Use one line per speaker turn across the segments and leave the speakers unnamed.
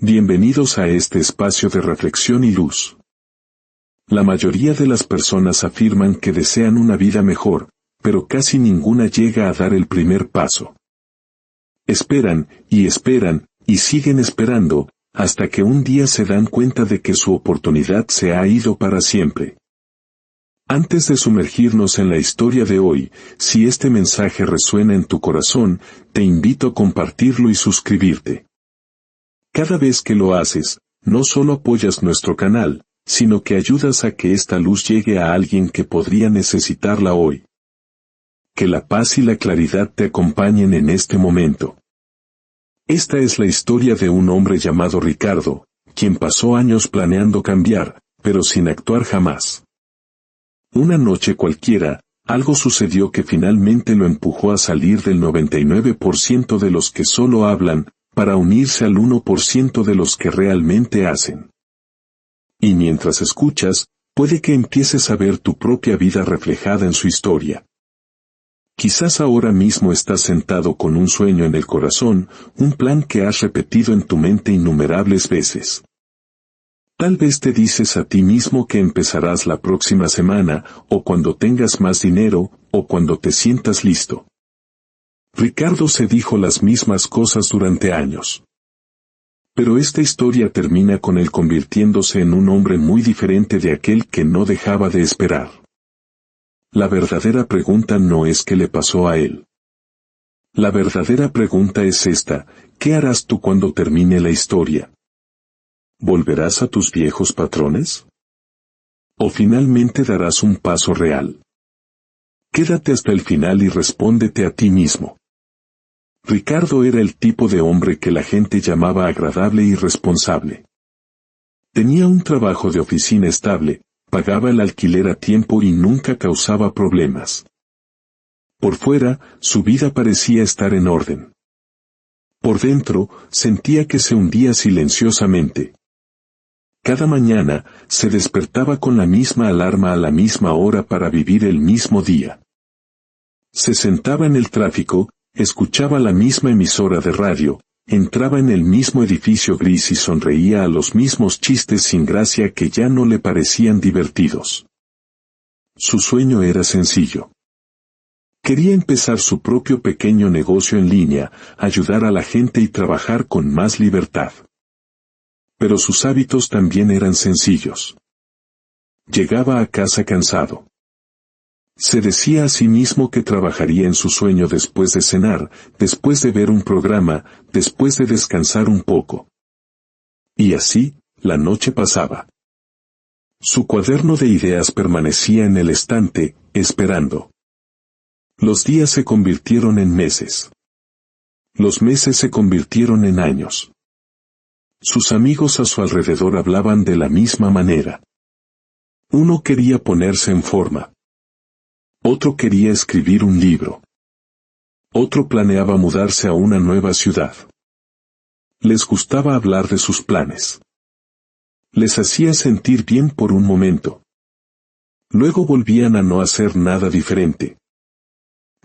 Bienvenidos a este espacio de reflexión y luz. La mayoría de las personas afirman que desean una vida mejor, pero casi ninguna llega a dar el primer paso. Esperan, y siguen esperando, hasta que un día se dan cuenta de que su oportunidad se ha ido para siempre. Antes de sumergirnos en la historia de hoy, si este mensaje resuena en tu corazón, te invito a compartirlo y suscribirte. Cada vez que lo haces, no solo apoyas nuestro canal, sino que ayudas a que esta luz llegue a alguien que podría necesitarla hoy. Que la paz y la claridad te acompañen en este momento. Esta es la historia de un hombre llamado Ricardo, quien pasó años planeando cambiar, pero sin actuar jamás. Una noche cualquiera, algo sucedió que finalmente lo empujó a salir del 99% de los que solo hablan, para unirse al 1% de los que realmente hacen. Y mientras escuchas, puede que empieces a ver tu propia vida reflejada en su historia. Quizás ahora mismo estás sentado con un sueño en el corazón, un plan que has repetido en tu mente innumerables veces. Tal vez te dices a ti mismo que empezarás la próxima semana, o cuando tengas más dinero, o cuando te sientas listo. Ricardo se dijo las mismas cosas durante años. Pero esta historia termina con él convirtiéndose en un hombre muy diferente de aquel que no dejaba de esperar. La verdadera pregunta no es qué le pasó a él. La verdadera pregunta es esta: ¿qué harás tú cuando termine la historia? ¿Volverás a tus viejos patrones? ¿O finalmente darás un paso real? Quédate hasta el final y respóndete a ti mismo. Ricardo era el tipo de hombre que la gente llamaba agradable y responsable. Tenía un trabajo de oficina estable, pagaba el alquiler a tiempo y nunca causaba problemas. Por fuera, su vida parecía estar en orden. Por dentro, sentía que se hundía silenciosamente. Cada mañana, se despertaba con la misma alarma a la misma hora para vivir el mismo día. Se sentaba en el tráfico, escuchaba la misma emisora de radio, entraba en el mismo edificio gris y sonreía a los mismos chistes sin gracia que ya no le parecían divertidos. Su sueño era sencillo. Quería empezar su propio pequeño negocio en línea, ayudar a la gente y trabajar con más libertad. Pero sus hábitos también eran sencillos. Llegaba a casa cansado. Se decía a sí mismo que trabajaría en su sueño después de cenar, después de ver un programa, después de descansar un poco. Y así, la noche pasaba. Su cuaderno de ideas permanecía en el estante, esperando. Los días se convirtieron en meses. Los meses se convirtieron en años. Sus amigos a su alrededor hablaban de la misma manera. Uno quería ponerse en forma. Otro quería escribir un libro. Otro planeaba mudarse a una nueva ciudad. Les gustaba hablar de sus planes. Les hacía sentir bien por un momento. Luego volvían a no hacer nada diferente.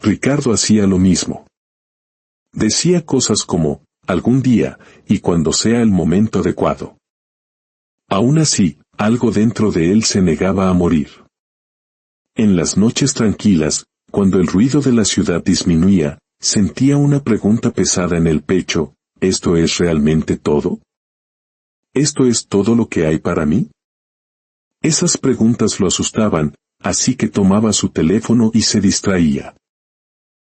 Ricardo hacía lo mismo. Decía cosas como, algún día, y cuando sea el momento adecuado. Aún así, algo dentro de él se negaba a morir. En las noches tranquilas, cuando el ruido de la ciudad disminuía, sentía una pregunta pesada en el pecho: ¿esto es realmente todo? ¿Esto es todo lo que hay para mí? Esas preguntas lo asustaban, así que tomaba su teléfono y se distraía.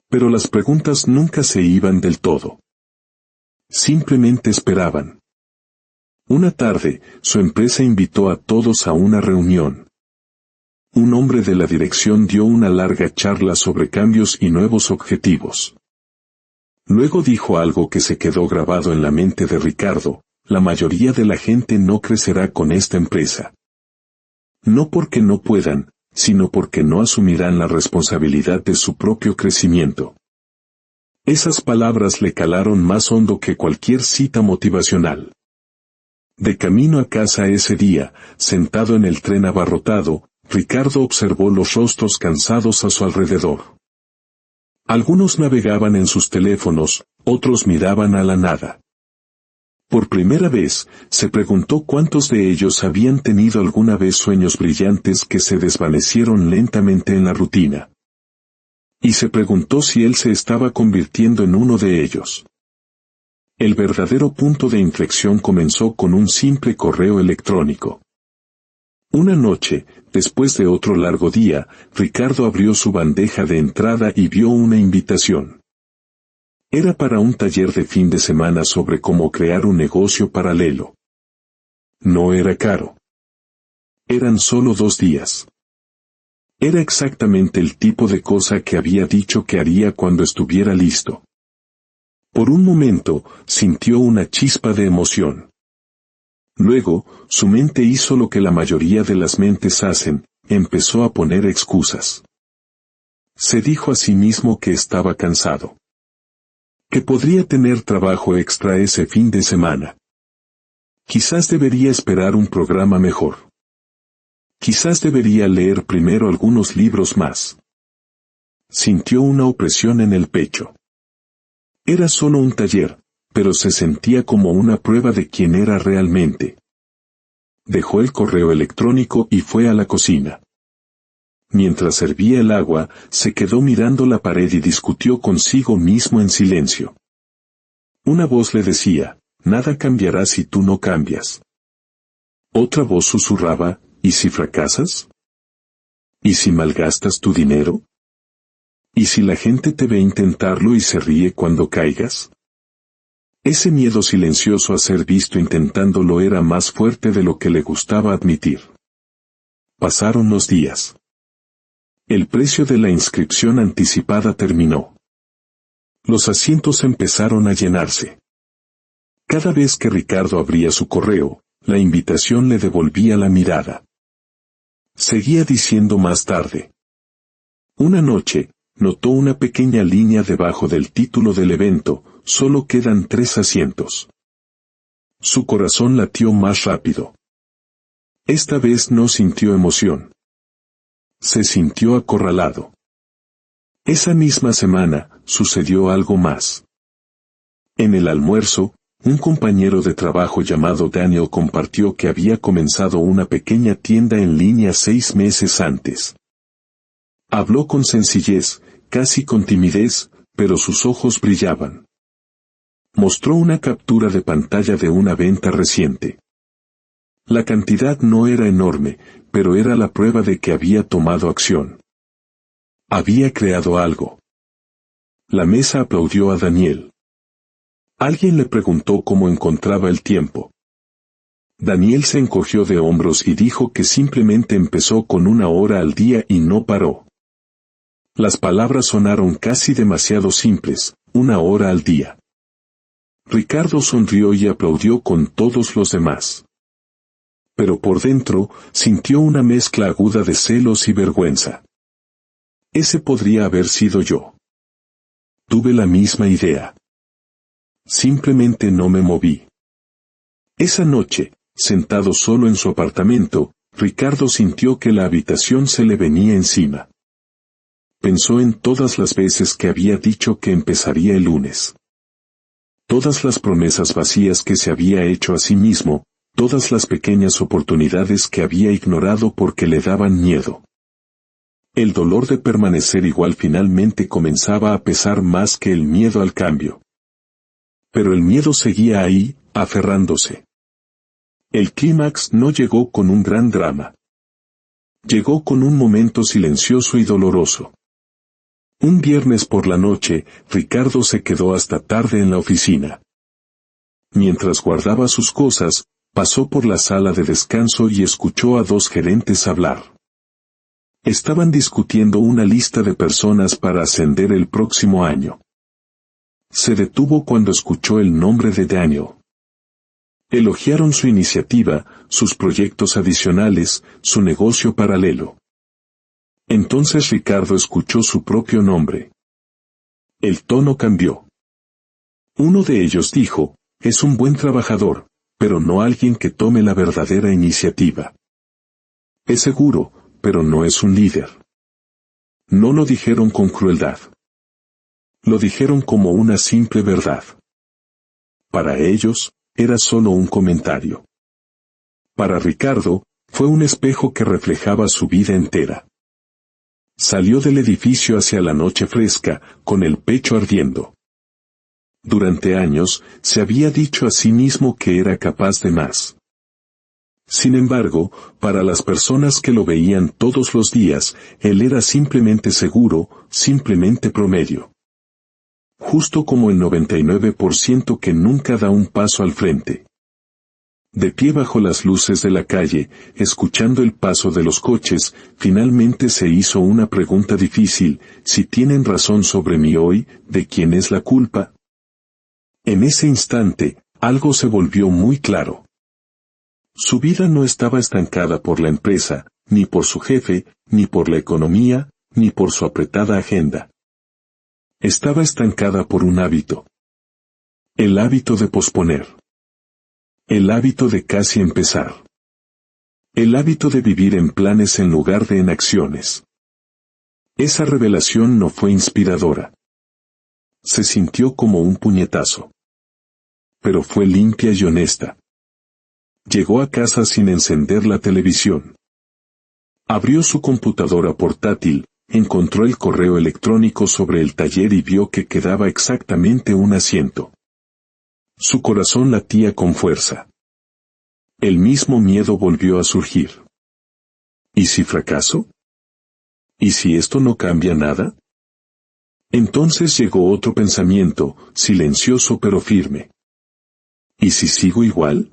Pero las preguntas nunca se iban del todo. Simplemente esperaban. Una tarde, su empresa invitó a todos a una reunión. Un hombre de la dirección dio una larga charla sobre cambios y nuevos objetivos. Luego dijo algo que se quedó grabado en la mente de Ricardo: la mayoría de la gente no crecerá con esta empresa. No porque no puedan, sino porque no asumirán la responsabilidad de su propio crecimiento. Esas palabras le calaron más hondo que cualquier cita motivacional. De camino a casa ese día, sentado en el tren abarrotado, Ricardo observó los rostros cansados a su alrededor. Algunos navegaban en sus teléfonos, otros miraban a la nada. Por primera vez, se preguntó cuántos de ellos habían tenido alguna vez sueños brillantes que se desvanecieron lentamente en la rutina. Y se preguntó si él se estaba convirtiendo en uno de ellos. El verdadero punto de inflexión comenzó con un simple correo electrónico. Una noche, después de otro largo día, Ricardo abrió su bandeja de entrada y vio una invitación. Era para un taller de fin de semana sobre cómo crear un negocio paralelo. No era caro. Eran solo 2 días. Era exactamente el tipo de cosa que había dicho que haría cuando estuviera listo. Por un momento, sintió una chispa de emoción. Luego, su mente hizo lo que la mayoría de las mentes hacen, empezó a poner excusas. Se dijo a sí mismo que estaba cansado. Que podría tener trabajo extra ese fin de semana. Quizás debería esperar un programa mejor. Quizás debería leer primero algunos libros más. Sintió una opresión en el pecho. Era solo un taller, pero se sentía como una prueba de quién era realmente. Dejó el correo electrónico y fue a la cocina. Mientras servía el agua, se quedó mirando la pared y discutió consigo mismo en silencio. Una voz le decía, nada cambiará si tú no cambias. Otra voz susurraba, ¿y si fracasas? ¿Y si malgastas tu dinero? ¿Y si la gente te ve intentarlo y se ríe cuando caigas? Ese miedo silencioso a ser visto intentándolo era más fuerte de lo que le gustaba admitir. Pasaron los días. El precio de la inscripción anticipada terminó. Los asientos empezaron a llenarse. Cada vez que Ricardo abría su correo, la invitación le devolvía la mirada. Seguía diciendo más tarde. Una noche, notó una pequeña línea debajo del título del evento, solo quedan 3 asientos. Su corazón latió más rápido. Esta vez no sintió emoción. Se sintió acorralado. Esa misma semana, sucedió algo más. En el almuerzo, un compañero de trabajo llamado Daniel compartió que había comenzado una pequeña tienda en línea 6 meses antes. Habló con sencillez, casi con timidez, pero sus ojos brillaban. Mostró una captura de pantalla de una venta reciente. La cantidad no era enorme, pero era la prueba de que había tomado acción. Había creado algo. La mesa aplaudió a Daniel. Alguien le preguntó cómo encontraba el tiempo. Daniel se encogió de hombros y dijo que simplemente empezó con 1 hora al día y no paró. Las palabras sonaron casi demasiado simples, 1 hora al día. Ricardo sonrió y aplaudió con todos los demás. Pero por dentro, sintió una mezcla aguda de celos y vergüenza. Ese podría haber sido yo. Tuve la misma idea. Simplemente no me moví. Esa noche, sentado solo en su apartamento, Ricardo sintió que la habitación se le venía encima. Pensó en todas las veces que había dicho que empezaría el lunes. Todas las promesas vacías que se había hecho a sí mismo, todas las pequeñas oportunidades que había ignorado porque le daban miedo. El dolor de permanecer igual finalmente comenzaba a pesar más que el miedo al cambio. Pero el miedo seguía ahí, aferrándose. El clímax no llegó con un gran drama. Llegó con un momento silencioso y doloroso. Un viernes por la noche, Ricardo se quedó hasta tarde en la oficina. Mientras guardaba sus cosas, pasó por la sala de descanso y escuchó a 2 gerentes hablar. Estaban discutiendo una lista de personas para ascender el próximo año. Se detuvo cuando escuchó el nombre de Daniel. Elogiaron su iniciativa, sus proyectos adicionales, su negocio paralelo. Entonces Ricardo escuchó su propio nombre. El tono cambió. Uno de ellos dijo, es un buen trabajador, pero no alguien que tome la verdadera iniciativa. Es seguro, pero no es un líder. No lo dijeron con crueldad. Lo dijeron como una simple verdad. Para ellos, era solo un comentario. Para Ricardo, fue un espejo que reflejaba su vida entera. Salió del edificio hacia la noche fresca, con el pecho ardiendo. Durante años, se había dicho a sí mismo que era capaz de más. Sin embargo, para las personas que lo veían todos los días, él era simplemente seguro, simplemente promedio. Justo como el 99% que nunca da un paso al frente. De pie bajo las luces de la calle, escuchando el paso de los coches, finalmente se hizo una pregunta difícil: si tienen razón sobre mí hoy, ¿de quién es la culpa? En ese instante, algo se volvió muy claro. Su vida no estaba estancada por la empresa, ni por su jefe, ni por la economía, ni por su apretada agenda. Estaba estancada por un hábito. El hábito de posponer. El hábito de casi empezar. El hábito de vivir en planes en lugar de en acciones. Esa revelación no fue inspiradora. Se sintió como un puñetazo. Pero fue limpia y honesta. Llegó a casa sin encender la televisión. Abrió su computadora portátil, encontró el correo electrónico sobre el taller y vio que quedaba exactamente un asiento. Su corazón latía con fuerza. El mismo miedo volvió a surgir. ¿Y si fracaso? ¿Y si esto no cambia nada? Entonces llegó otro pensamiento, silencioso pero firme. ¿Y si sigo igual?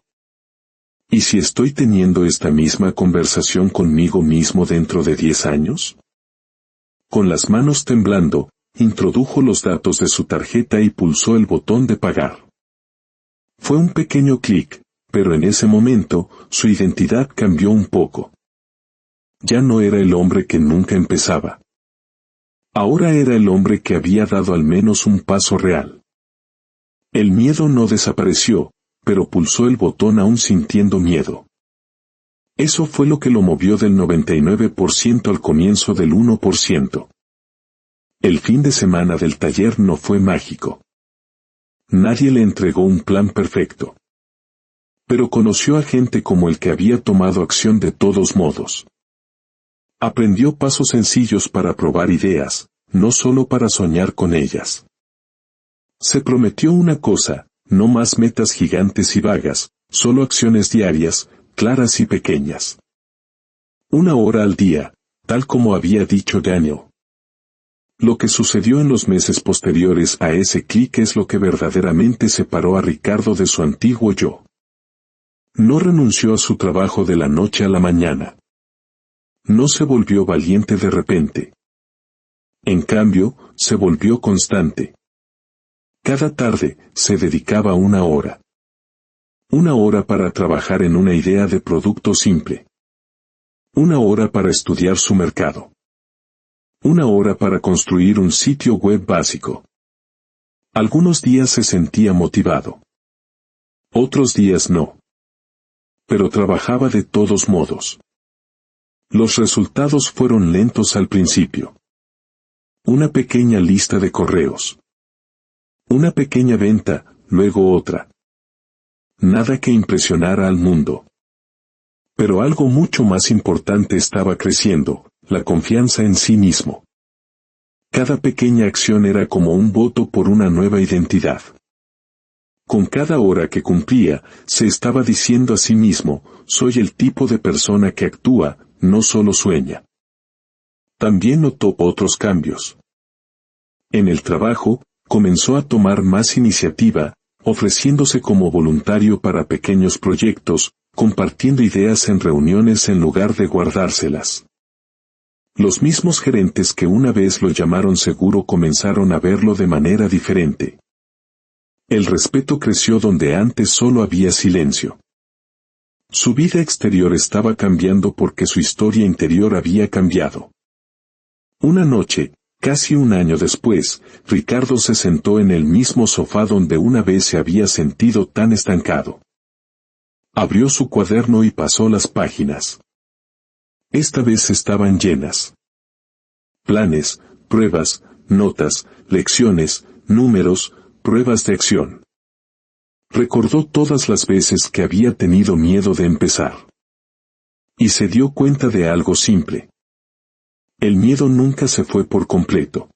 ¿Y si estoy teniendo esta misma conversación conmigo mismo dentro de 10 años? Con las manos temblando, introdujo los datos de su tarjeta y pulsó el botón de pagar. Fue un pequeño clic, pero en ese momento, su identidad cambió un poco. Ya no era el hombre que nunca empezaba. Ahora era el hombre que había dado al menos un paso real. El miedo no desapareció, pero pulsó el botón aún sintiendo miedo. Eso fue lo que lo movió del 99% al comienzo del 1%. El fin de semana del taller no fue mágico. Nadie le entregó un plan perfecto. Pero conoció a gente como el que había tomado acción de todos modos. Aprendió pasos sencillos para probar ideas, no solo para soñar con ellas. Se prometió una cosa: no más metas gigantes y vagas, solo acciones diarias, claras y pequeñas. 1 hora al día, tal como había dicho Daniel. Lo que sucedió en los meses posteriores a ese clic es lo que verdaderamente separó a Ricardo de su antiguo yo. No renunció a su trabajo de la noche a la mañana. No se volvió valiente de repente. En cambio, se volvió constante. Cada tarde, se dedicaba 1 hora. 1 hora para trabajar en una idea de producto simple. 1 hora para estudiar su mercado. 1 hora para construir un sitio web básico. Algunos días se sentía motivado. Otros días no. Pero trabajaba de todos modos. Los resultados fueron lentos al principio. Una pequeña lista de correos. Una pequeña venta, luego otra. Nada que impresionara al mundo. Pero algo mucho más importante estaba creciendo: la confianza en sí mismo. Cada pequeña acción era como un voto por una nueva identidad. Con cada hora que cumplía, se estaba diciendo a sí mismo: soy el tipo de persona que actúa, no solo sueña. También notó otros cambios. En el trabajo, comenzó a tomar más iniciativa, ofreciéndose como voluntario para pequeños proyectos, compartiendo ideas en reuniones en lugar de guardárselas. Los mismos gerentes que una vez lo llamaron seguro comenzaron a verlo de manera diferente. El respeto creció donde antes solo había silencio. Su vida exterior estaba cambiando porque su historia interior había cambiado. Una noche, casi 1 año después, Ricardo se sentó en el mismo sofá donde una vez se había sentido tan estancado. Abrió su cuaderno y pasó las páginas. Esta vez estaban llenas. Planes, pruebas, notas, lecciones, números, pruebas de acción. Recordó todas las veces que había tenido miedo de empezar. Y se dio cuenta de algo simple. El miedo nunca se fue por completo.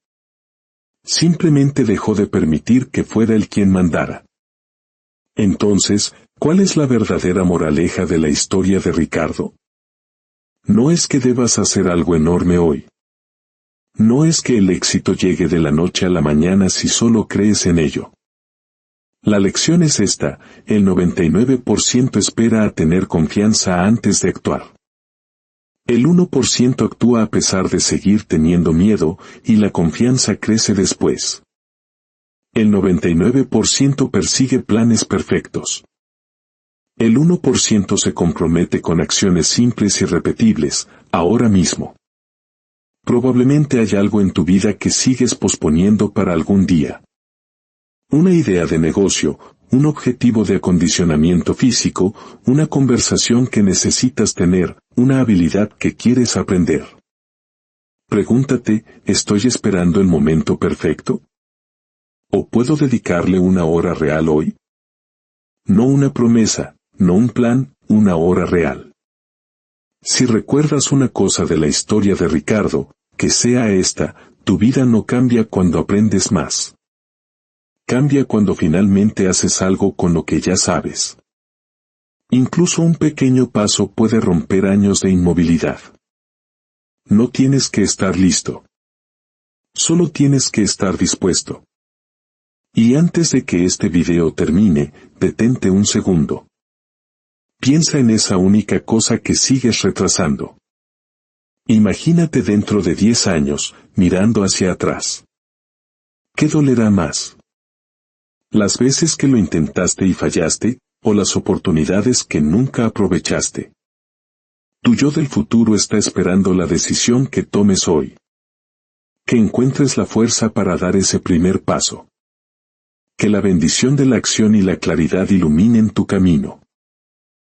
Simplemente dejó de permitir que fuera él quien mandara. Entonces, ¿cuál es la verdadera moraleja de la historia de Ricardo? No es que debas hacer algo enorme hoy. No es que el éxito llegue de la noche a la mañana si solo crees en ello. La lección es esta: el 99% espera a tener confianza antes de actuar. El 1% actúa a pesar de seguir teniendo miedo, y la confianza crece después. El 99% persigue planes perfectos. El 1% se compromete con acciones simples y repetibles, ahora mismo. Probablemente hay algo en tu vida que sigues posponiendo para algún día. Una idea de negocio, un objetivo de acondicionamiento físico, una conversación que necesitas tener, una habilidad que quieres aprender. Pregúntate, ¿estoy esperando el momento perfecto? ¿O puedo dedicarle una hora real hoy? No una promesa, no un plan, una hora real. Si recuerdas una cosa de la historia de Ricardo, que sea esta: tu vida no cambia cuando aprendes más. Cambia cuando finalmente haces algo con lo que ya sabes. Incluso un pequeño paso puede romper años de inmovilidad. No tienes que estar listo. Solo tienes que estar dispuesto. Y antes de que este video termine, detente un segundo. Piensa en esa única cosa que sigues retrasando. Imagínate dentro de 10 años, mirando hacia atrás. ¿Qué dolerá más? ¿Las veces que lo intentaste y fallaste, o las oportunidades que nunca aprovechaste? Tu yo del futuro está esperando la decisión que tomes hoy. Que encuentres la fuerza para dar ese primer paso. Que la bendición de la acción y la claridad iluminen tu camino.